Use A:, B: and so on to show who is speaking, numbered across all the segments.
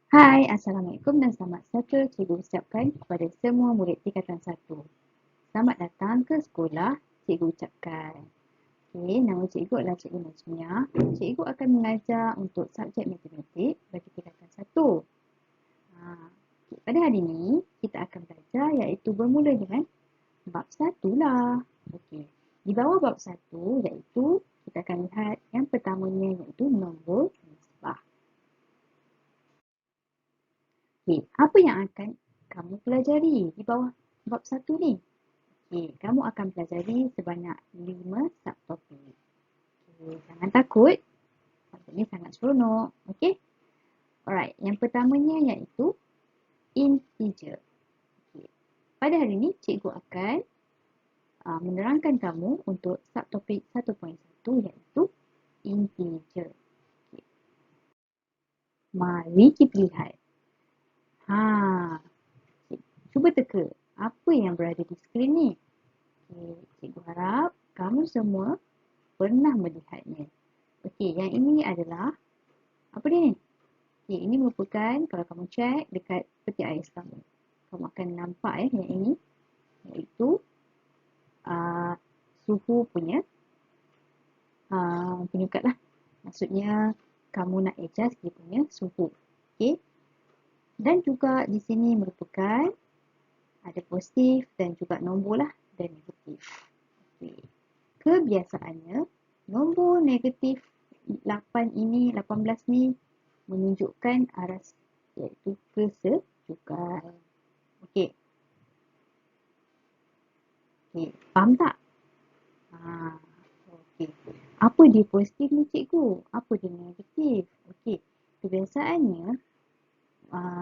A: Hai, Assalamualaikum dan selamat sejahtera cikgu ucapkan kepada semua murid tingkatan 1. Selamat datang ke sekolah, cikgu ucapkan. Okey, nama cikgu adalah Cikgu Najmiah. Cikgu akan mengajar untuk subjek matematik bagi tingkatan 1. Pada hari ini, kita akan belajar iaitu bermula dengan bab 1 lah. Okey, di bawah bab 1 iaitu kita akan lihat yang pertamanya iaitu nombor nisbah. Okey, apa yang akan kamu pelajari di bawah bab 1 ni? Okey, kamu akan pelajari sebanyak 5 subtopik. Okey, jangan takut. Subjek ni sangat seronok. Okey? Alright, yang pertamanya iaitu integer. Okey. Pada hari ini, cikgu akan menerangkan kamu untuk subtopik 1.1 iaitu integer. Okey. Mari kita lihat. Cuba teka apa yang berada di skrin ni. Okey, cikgu harap kamu semua pernah melihatnya. Okey, yang ini adalah apa dia ni? Okey, ini merupakan kalau kamu cek dekat peti ais kamu. Kamu akan nampak yang ini iaitu suhu punya penyukat lah. Maksudnya kamu nak adjust dia punya suhu. Okey. Dan juga di sini merupakan ada positif dan juga nombor lah dan negatif. Okey. Kebiasaannya nombor negatif 18 ni menunjukkan arah iaitu kesejukan. Okey. Okey, faham tak? Okey. Apa dia positif ni cikgu? Apa dia negatif? Okey. Kebiasaannya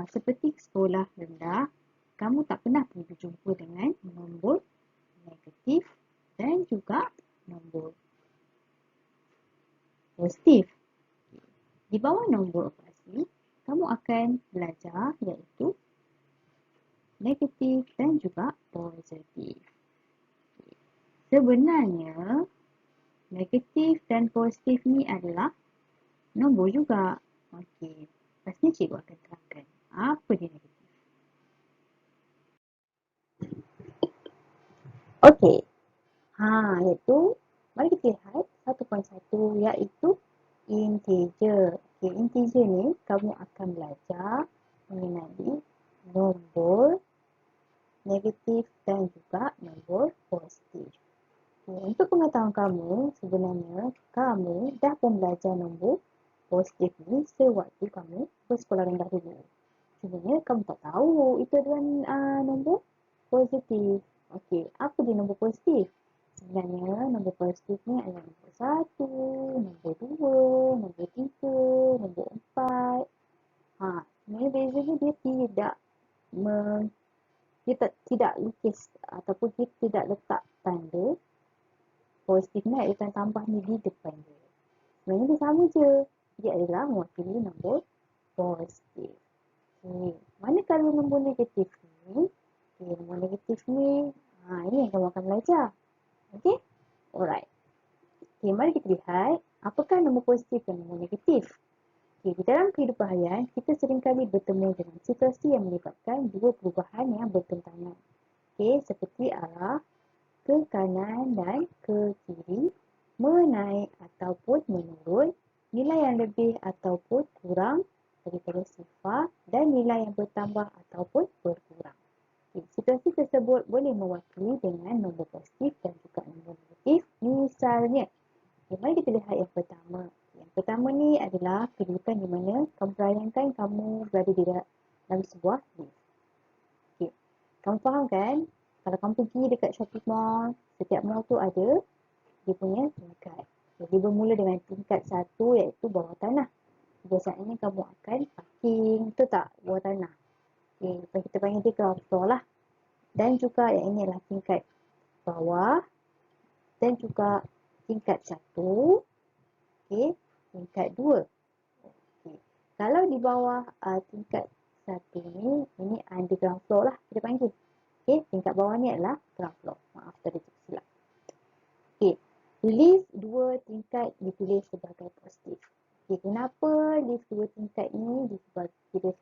A: seperti sekolah rendah, kamu tak pernah pergi berjumpa dengan nombor negatif dan juga nombor positif. Di bawah nombor operasi, kamu akan belajar iaitu negatif dan juga positif. Sebenarnya, negatif dan positif ni adalah nombor juga. Okey, lepas ni cikgu akan terangkan apa dia negatif. Okey, iaitu mari kita lihat 1.1 iaitu integer. Okey, integer ni kamu akan belajar mengenai nombor negatif dan juga nombor positif. Okay, untuk pengetahuan kamu, sebenarnya kamu dah pun belajar nombor positif ni sewaktu kamu bersekolah rendah dulu. Cumanya kamu tak tahu itu adalah nombor positif. Okey, apa dia nombor positif? Sebenarnya nombor positif ni adalah nombor 1, nombor 2, nombor 3, nombor 4. Sebenarnya bezanya dia tidak lukis ataupun dia tidak letak tanda positif ni ada tambah ni di depan dia. Sebenarnya dia sama je. Dia adalah mewakili nombor positif. Okay. Manakala nombor negatif ni, nombor negatif ni, ini yang kamu akan belajar. Okay? Alright. Okay, mari kita lihat apakah nombor positif dan nombor negatif. Okay, di dalam kehidupan harian, kita seringkali bertemu dengan situasi yang menyebabkan dua perubahan yang bertentangan. Okay, seperti arah ke kanan dan ke kiri, menaik ataupun menurun, nilai yang lebih ataupun kurang daripada sifar dan nilai yang bertambah ataupun berkurang. Situasi tersebut boleh mewakili dengan nombor positif dan juga nombor negatif. Misalnya, mari kita lihat yang pertama. Yang pertama ni adalah kedudukan di mana kamu bayangkan kamu berada di dalam sebuah lift. Okay. Kamu faham kan? Kalau kamu pergi dekat shopping mall, setiap mall tu ada dia punya tingkat. Jadi bermula dengan tingkat 1 iaitu bawah tanah. Biasanya kamu akan parking, betul tak? Bawah tanah. Okay, kita panggil dia ground floor lah. Dan juga yang ini adalah tingkat bawah dan juga tingkat 1. Okay, tingkat 2. Okay. Kalau di bawah tingkat 1 ni, ini underground floor lah kita panggil. Okay, tingkat bawah ni adalah ground floor. Maaf tadi saya silap. Okay, lift 2 tingkat dipilih sebagai positif. Okay, kenapa list dua tingkat ni ditulis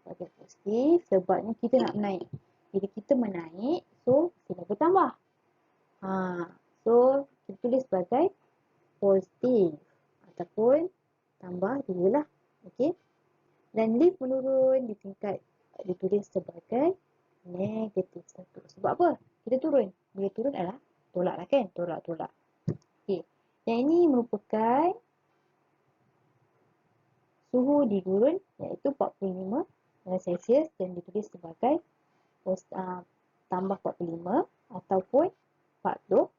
A: sebagai positif? Sebabnya kita nak naik. Bila kita menaik, so kita bertambah. So kita tulis sebagai positif ataupun tambah 2 lah. Okay. Dan list menurun di tingkat ditulis sebagai negatif 1. Sebab apa? Kita turun. Bila turun adalah tolak lah kan? Tolak. Okay. Yang ini merupakan suhu di gurun iaitu 45 Celsius dan ditulis sebagai tambah 45 ataupun 45.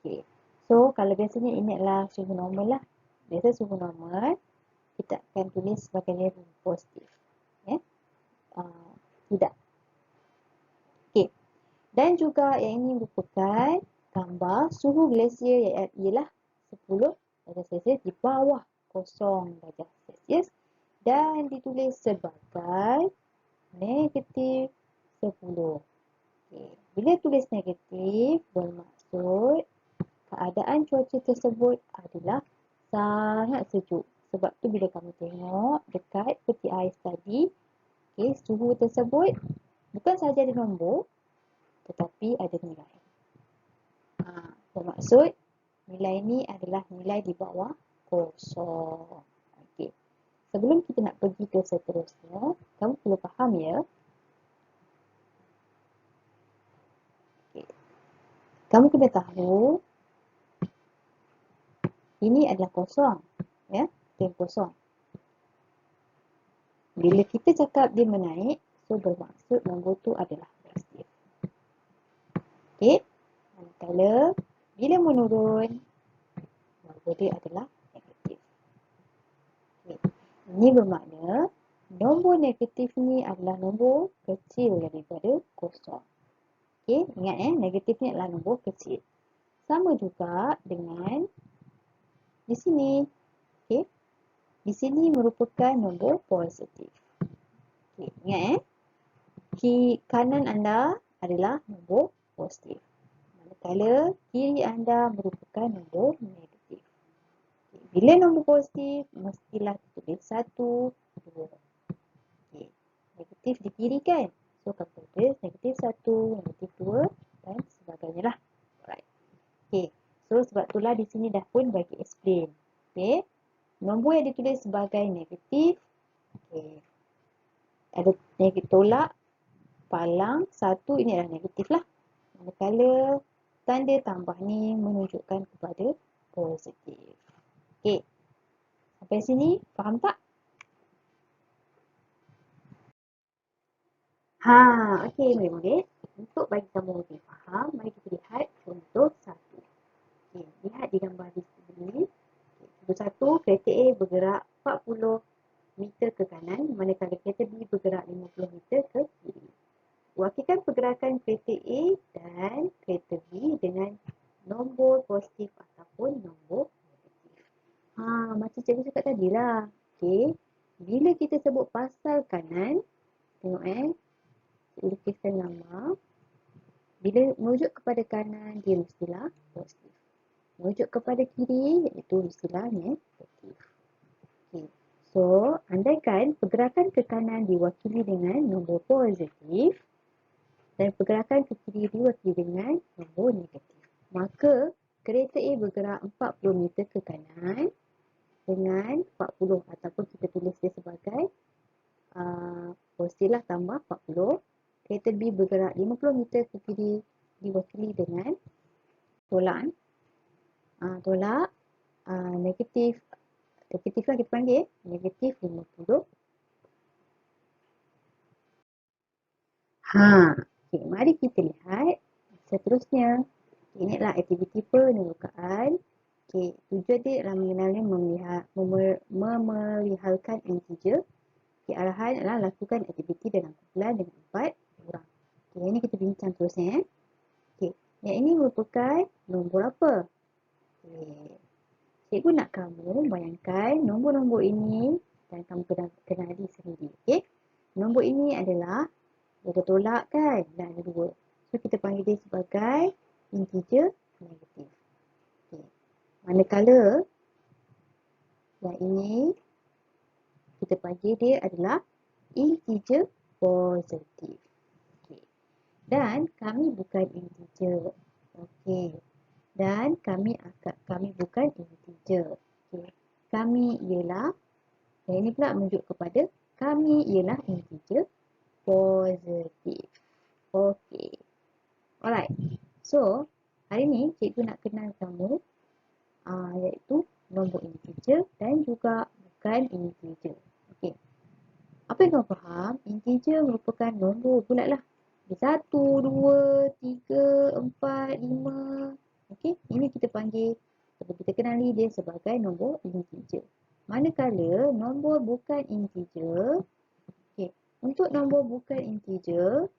A: Okay. So kalau biasanya ini adalah suhu normal lah. Biasa suhu normal kita akan tulis sebagai positif. Ya. Tidak. Okay. Dan juga yang ini merupakan gambar suhu glasier ialah 10 darjah Celsius di bawah 0 darjah Celsius dan ditulis sebagai negatif 10. Okay. Bila tulis negatif bermaksud keadaan cuaca tersebut adalah sangat sejuk. Sebab tu bila kamu tengok dekat peti ais tadi, okay, suhu tersebut bukan sahaja ada nombor tetapi ada nilai. Bermaksud nilai ni adalah nilai di bawah 0. Okay. Sebelum kita nak pergi ke seterusnya, kamu perlu faham ya. Okay. Kamu kena tahu ini adalah kosong. Ya, itu yang kosong. Bila kita cakap dia menaik, so bermaksud nombor tu adalah positif. Okay. Manakala bila menurun, nombor dia adalah negatif. Okay. Ini bermakna nombor negatif ni adalah nombor kecil daripada kosong. Okay, ingat negatif ni adalah nombor kecil. Sama juga dengan di sini. Okay, di sini merupakan nombor positif. Okay, ingat kanan anda adalah nombor positif. Manakala kiri anda merupakan nombor negatif. Okay, bila nombor positif, mestilah ditulis 1, 2. Okay, negatif di kiri kan? So, kamu tulis negatif 1, negatif 2 dan sebagainya lah. Alright. Okay. So, sebab itulah di sini dah pun bagi explain. Okay. Nombor yang ditulis sebagai negatif. Okay. Ada negatif tolak, palang, 1 ini adalah negatif lah. Manakala tanda tambah ni menunjukkan kepada positif. Okay. Sampai sini, faham tak? Okey, murid-murid. Untuk bagi kamu lebih faham, mari kita lihat contoh 1. Okey, lihat di gambar di sini. Contoh 1, kereta A bergerak 40 meter ke kanan, manakala kereta B bergerak 50 meter ke kiri. Wakilkan pergerakan kereta A dan kereta B dengan nombor positif ataupun nombor negatif. Macam cikgu cakap tadi lah. Okey, bila kita sebut pasal kanan, tengok lukiskan gambar. Bila merujuk kepada kanan, dia mestilah positif. Merujuk kepada kiri, iaitu mestilah negatif. Okay. So, andaikan pergerakan ke kanan diwakili dengan nombor positif dan pergerakan ke kiri diwakili dengan nombor negatif, maka kereta A bergerak 40 meter ke kanan dengan 40 ataupun kita tulis dia sebagai positif lah tambah 40. Kereta B bergerak 50 meter ke kiri diwakili dengan tolak. Tolak negatif lah kita panggil negatif 50. Okay, mari kita lihat seterusnya. Ini adalah aktiviti penelukaan. Okay, tujuan dia adalah mengenalnya memeliharkan integer. Okay, arahan adalah lakukan aktiviti dalam kumpulan dengan 4 orang. Okay, ini kita bincang terusnya. Okay, yang ini merupakan nombor apa? Okay. Cikgu nak kamu bayangkan nombor-nombor ini dan kamu kenali sendiri. Okay. Nombor ini adalah ada tolak kan dan ada 2. So, kita panggil dia sebagai integer negatif. Okay. Manakala Yang ini kita panggil dia adalah integer positif. Okay. Dan kami bukan integer. Okey. Dan kami bukan integer. Okey. Kami ialah, yang ini pula menunjuk kepada kami ialah integer positif. Okey. Alright. So, hari ni cikgu nak kenal kamu iaitu nombor integer dan juga bukan integer. Okey. Apa yang kamu faham? Integer merupakan nombor bulat lah. 1, 2, 3, 4, 5. Okey, ini kita panggil atau kita kenali dia sebagai nombor integer. Manakala nombor bukan integer, okey, untuk nombor bukan integer,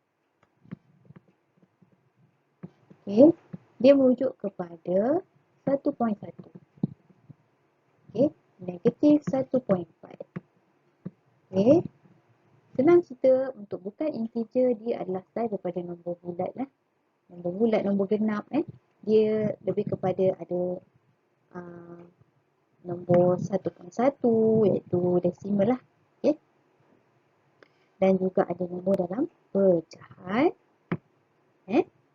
A: okey, dia merujuk kepada 1.1. Okey, negatif 1.5. Okey. Senang cerita, untuk bukan integer dia adalah saiz daripada nombor bulat lah. Nombor bulat, nombor genap dia lebih kepada ada nombor 1.1 iaitu desimal lah. Okay. Dan juga ada nombor dalam pecahan.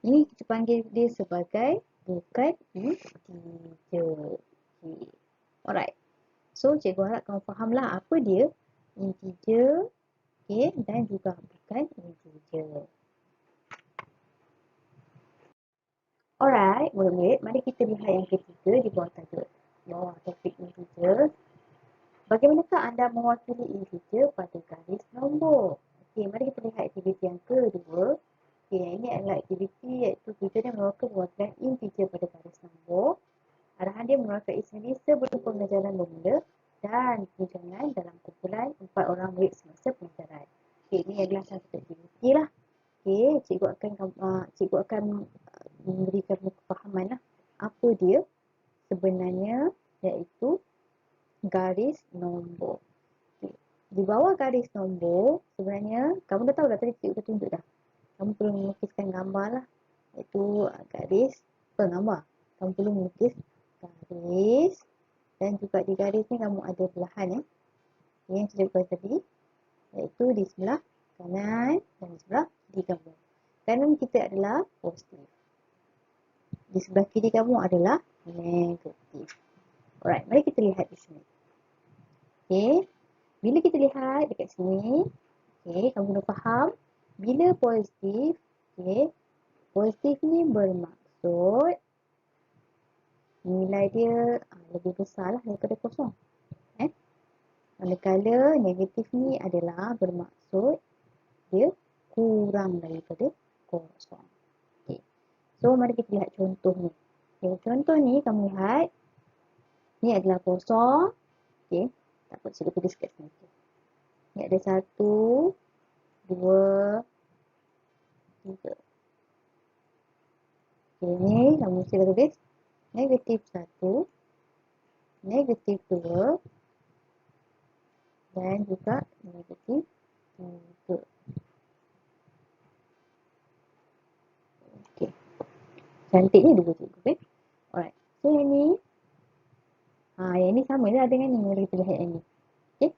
A: Ini kita panggil dia sebagai bukan integer. Okay. Alright. So cikgu harap kamu fahamlah apa dia integer. Okay, dan juga bukan integer. Alright, murid-murid, mari kita lihat yang ketiga di bawah tajuk bawah topik integer. Bagaimanakah anda mewakili integer pada garis nombor? Okey, mari kita lihat aktiviti yang kedua. Okey, yang ini adalah aktiviti iaitu tujuannya melakukan perwakilan integer pada garis nombor. Arahan dia merupakan isi sebelum pembelajaran bermula dan tunjangan dalam kumpulan 4 orang murid semasa pelajaran. Okey, ini adalah satu aktiviti lah. Okey, cikgu akan memberikan kefahaman lah apa dia sebenarnya iaitu garis nombor. Okay. Di bawah garis nombor sebenarnya kamu dah tahu dah, tadi cikgu tunjuk dah. Kamu perlu melukiskan gambar lah iaitu garis gambar. Kamu perlu melukis garis dan juga di garis ni kamu ada belahan yang cikgu tadi iaitu di sebelah kanan dan di sebelah kiri kamu. Kanan kita adalah positif. Di sebelah kiri kamu adalah negatif. Alright, mari kita lihat di sini. Okay, bila kita lihat dekat sini, okay, kamu kena faham bila positif, okay, positif ni bermaksud nilai dia lebih besar lah daripada kosong. Manakala negatif ni adalah bermaksud dia kurang daripada kosong. Okay. So, mari kita lihat contoh ni. Okay, contoh ni kamu lihat. Ni adalah kosong. Okay. Tak apa, cikgu tulis kat sini. Ni ada 1, 2, 3. Okay, ni kamu mesti tulis negatif 1, negatif 2 dan juga negatif 3. Okay. Cantiknya dua cikgu. Okay. Alright. So, yang ni yang ni sama lah dengan ni. Mari kita lihat yang ni. Okay.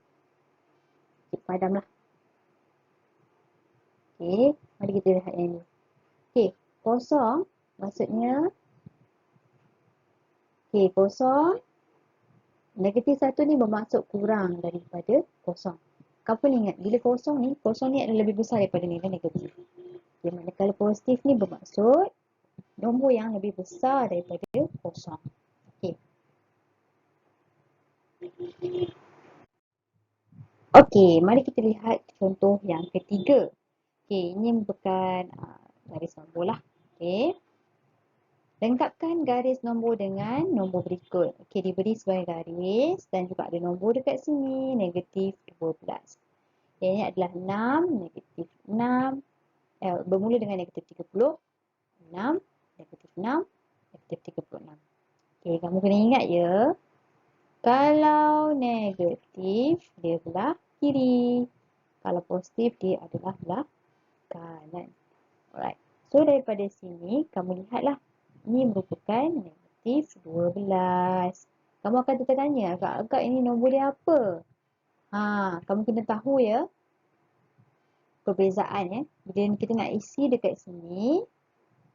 A: Cikgu padam lah. Okay. Mari kita lihat yang ni. Okay. Kosong maksudnya kosong. Negatif 1 ni bermaksud kurang daripada kosong. Kamu pun ingat, bila kosong ni adalah lebih besar daripada nilai negatif. Okay, manakala positif ni bermaksud nombor yang lebih besar daripada kosong. Okay. Okey, mari kita lihat contoh yang ketiga. Okay, ini merupakan garis nombor lah. Okay. Lengkapkan garis nombor dengan nombor berikut. Okey, diberi sebagai garis dan juga ada nombor dekat sini, negatif 12. Yang ini adalah 6, negatif 6. Bermula dengan negatif 30. 6, negatif 6, negatif 36. Okey, kamu kena ingat ya. Kalau negatif, dia belah kiri. Kalau positif, dia adalah belah kanan. Alright. So, daripada sini, kamu lihatlah. Ini merupakan negatif 12. Kamu akan tertanya, agak-agak ini nombor dia apa? Kamu kena tahu ya perbezaan ya. Bila kita nak isi dekat sini,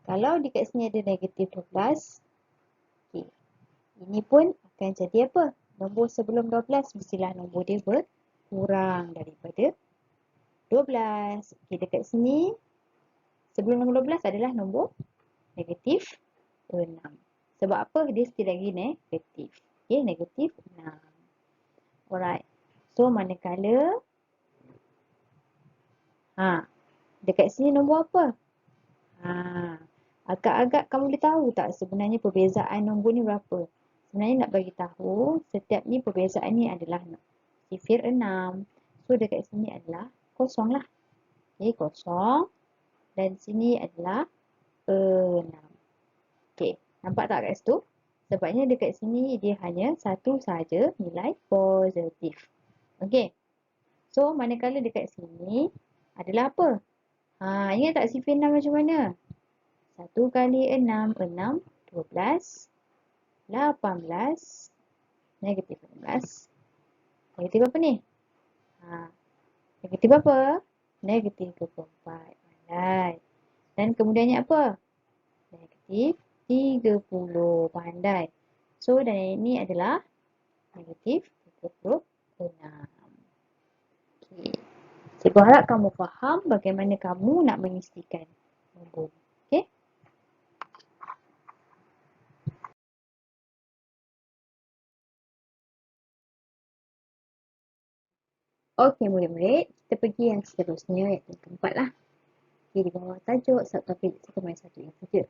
A: kalau dekat sini ada negatif 12, okay, ini pun akan jadi apa? Nombor sebelum 12 mestilah nombor dia berkurang daripada 12. Okay, dekat sini sebelum nombor 12 adalah nombor negatif 6. Sebab apa? Dia still lagi negatif. Okay, negatif 6. Alright. So, manakala dekat sini nombor apa? Agak-agak kamu boleh tahu tak sebenarnya perbezaan nombor ni berapa? Sebenarnya nak bagi tahu setiap ni perbezaan ni adalah sifir 6. So, dekat sini adalah kosong lah. Okay, kosong. Dan sini adalah 6. Okay, nampak tak kat situ? Sebabnya dekat sini dia hanya satu saja nilai positif. Okay. So, manakala dekat sini adalah apa? Ingat tak sifir 6 macam mana? 1 kali 6, 6, 12, 18, negatif 16. Negatif apa ni? Negatif apa? Negatif 24. Pandai. Dan kemudiannya apa? Negatif 30. Pandai. So, dan ini adalah negatif 36. Okay. Cikgu harap kamu faham bagaimana kamu nak mengisikan nombor. Okay? Okey murid-murid, kita pergi yang seterusnya iaitu keempat lah. Okay, di bawah tajuk subtopik 1.1 integer.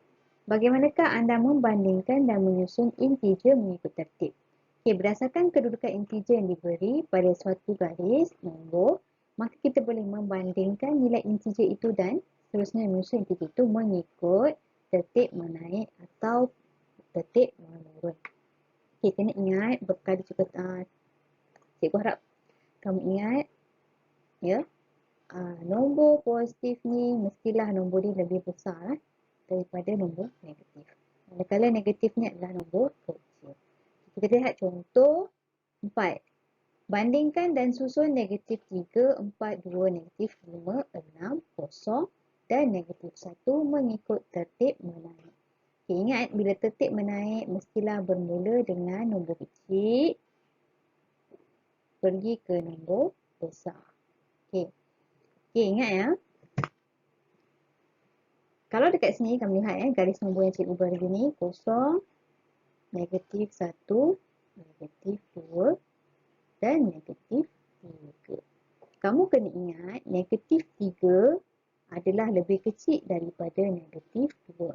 A: Bagaimanakah anda membandingkan dan menyusun integer mengikut tertib? Okay, berdasarkan kedudukan integer yang diberi pada suatu garis nombor, maka kita boleh membandingkan nilai integer itu dan seterusnya menyusun integer itu mengikut tertib menaik atau tertib menurun. Okay, kena ingat berkali cukup cikgu harap kamu ingat ya, nombor positif ni mestilah nombor dia lebih besar daripada nombor negatif. Manakala negatif ni adalah nombor kecil. Kita lihat contoh 4. Bandingkan dan susun negatif 3, 4, 2, negatif 5, 6, 0 dan negatif 1 mengikut tertib menaik. Okay, ingat bila tertib menaik mestilah bermula dengan nombor kecil pergi ke nombor besar. Okay. Okay, ingat ya. Kalau dekat sini kami lihat garis nombor yang cikgu beri ni 0, negatif 1, negatif 2 dan negatif 3. Kamu kena ingat negatif 3 adalah lebih kecil daripada negatif 2.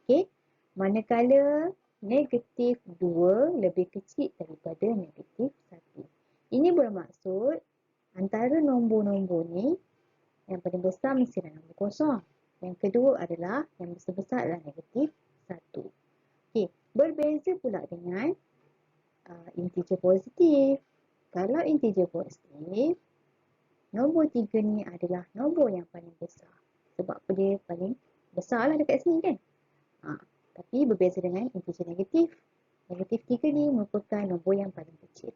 A: Okey? Manakala negatif 2 lebih kecil daripada negatif 1. Ini bermaksud antara nombor-nombor ni yang paling besar mestilah nombor kosong. Yang kedua adalah yang besar-besar adalah negatif 1. Okey, berbeza pula dengan integer positif. Kalau integer positif, nombor 3 ni adalah nombor yang paling besar. Sebab dia paling besar lah dekat sini kan. Tapi berbeza dengan integer negatif. Negatif 3 ni merupakan nombor yang paling kecil.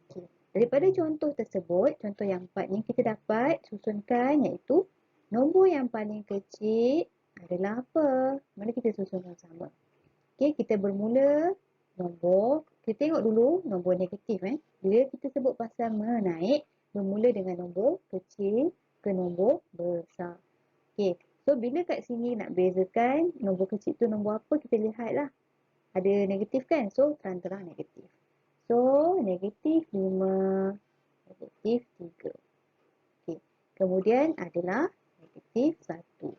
A: Okay. Daripada contoh tersebut, contoh yang 4 ni kita dapat susunkan iaitu nombor yang paling kecil adalah apa? Mari kita susun sama-sama. Okey, kita bermula nombor, kita tengok dulu nombor negatif. Bila kita sebut pasal menaik, bermula dengan nombor kecil ke nombor besar. Okey, so bila kat sini nak bezakan nombor kecil tu nombor apa, kita lihatlah. Ada negatif kan? So, terang-terang negatif. So, negatif 5, negatif 3. Okey, kemudian adalah negatif 1.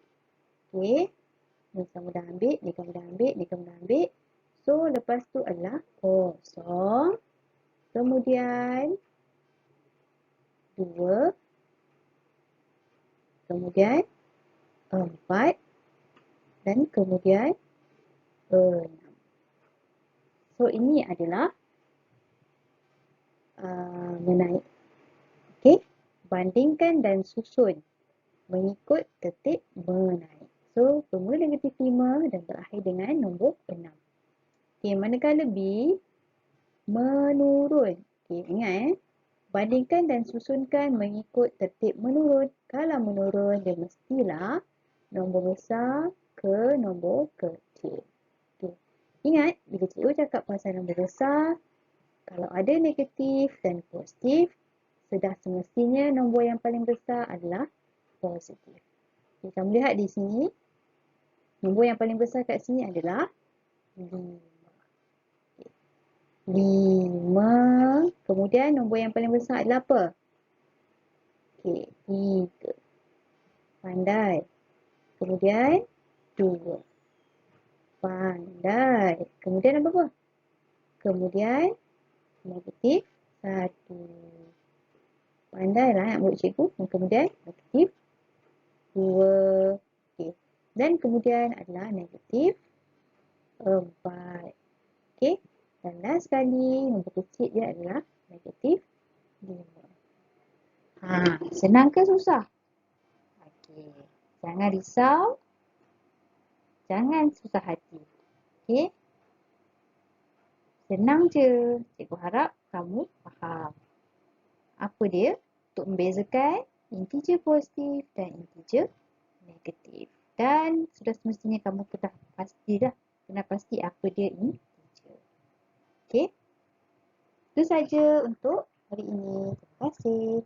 A: Okey, ni kamu dah ambil, ni kamu dah ambil, ni kamu dah ambil. So, lepas tu adalah kosong. Kemudian 2. Kemudian 4. Dan kemudian 6. So, ini adalah menaik. Okey, bandingkan dan susun mengikut tertib menaik. So, bermula negatif 5 dan berakhir dengan nombor 6. Okey, manakala B, menurun. Okey, ingat bandingkan dan susunkan mengikut tertib menurun. Kalau menurun, dia mestilah nombor besar ke nombor kecil. Okay. Ingat, bila cikgu cakap pasal nombor besar, kalau ada negatif dan positif, sudah semestinya nombor yang paling besar adalah positif. Okay, kamu lihat di sini, nombor yang paling besar kat sini adalah 5. 5. Kemudian nombor yang paling besar adalah apa? Okey, 3. Pandai. Kemudian 2. Pandai. Kemudian apa? Kemudian negatif 1. Pandailah nak buat cikgu. Dan kemudian negatif 2. Okey. Dan kemudian adalah negatif 4. Okey. Dan last sekali, nombor kecil dia adalah negatif 5. Senang ke susah? Okey. Jangan risau. Jangan susah hati. Okey. Senang je. Cikgu harap kamu faham. Apa dia? Untuk membezakan integer positif dan integer negatif. Dan sudah semestinya kamu kena pasti apa dia integer. Okey. Itu saja untuk hari ini. Terima kasih.